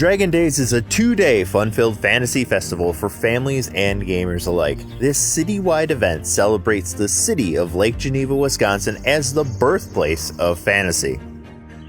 Dragon Days is a 2-day fun-filled fantasy festival for families and gamers alike. This citywide event celebrates the city of Lake Geneva, Wisconsin as the birthplace of fantasy.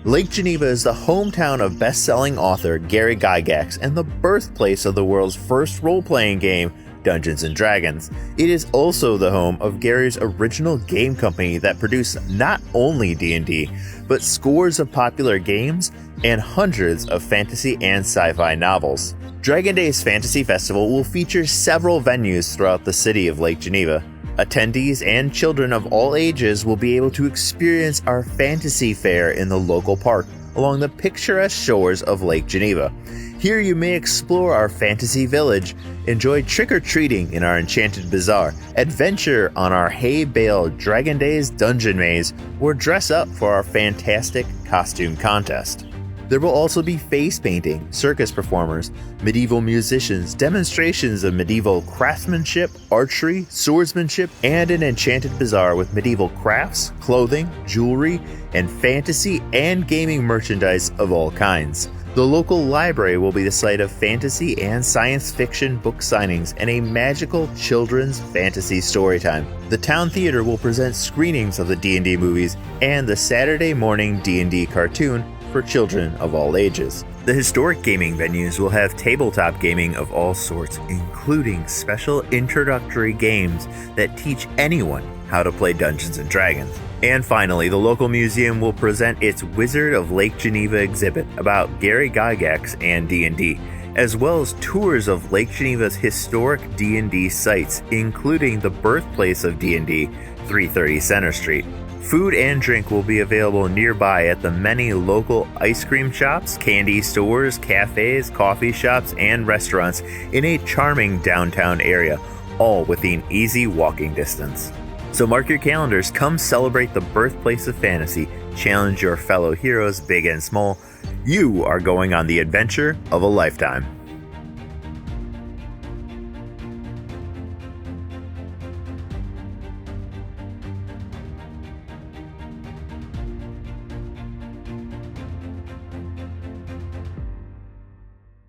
Lake Geneva is the hometown of best-selling author Gary Gygax and the birthplace of the world's first role-playing game, Dungeons & Dragons. It is also the home of Gary's original game company that produced not only D&D, but scores of popular games and hundreds of fantasy and sci-fi novels. Dragon Days Fantasy Festival will feature several venues throughout the city of Lake Geneva. Attendees and children of all ages will be able to experience our fantasy fair in the local park along the picturesque shores of Lake Geneva. Here you may explore our fantasy village, enjoy trick-or-treating in our enchanted bazaar, adventure on our hay bale Dragon Days dungeon maze, or dress up for our fantastic costume contest. There will also be face painting, circus performers, medieval musicians, demonstrations of medieval craftsmanship, archery, swordsmanship, and an enchanted bazaar with medieval crafts, clothing, jewelry, and fantasy and gaming merchandise of all kinds. The local library will be the site of fantasy and science fiction book signings and a magical children's fantasy storytime. The town theater will present screenings of the D&D movies and the Saturday morning D&D cartoon for children of all ages. The historic gaming venues will have tabletop gaming of all sorts, including special introductory games that teach anyone how to play Dungeons & Dragons. And finally, the local museum will present its Wizard of Lake Geneva exhibit about Gary Gygax and D&D, as well as tours of Lake Geneva's historic D&D sites, including the birthplace of D&D, 330 Center Street. Food and drink will be available nearby at the many local ice cream shops, candy stores, cafes, coffee shops, and restaurants in a charming downtown area, all within easy walking distance. So mark your calendars, come celebrate the birthplace of fantasy, challenge your fellow heroes big and small. You are going on the adventure of a lifetime.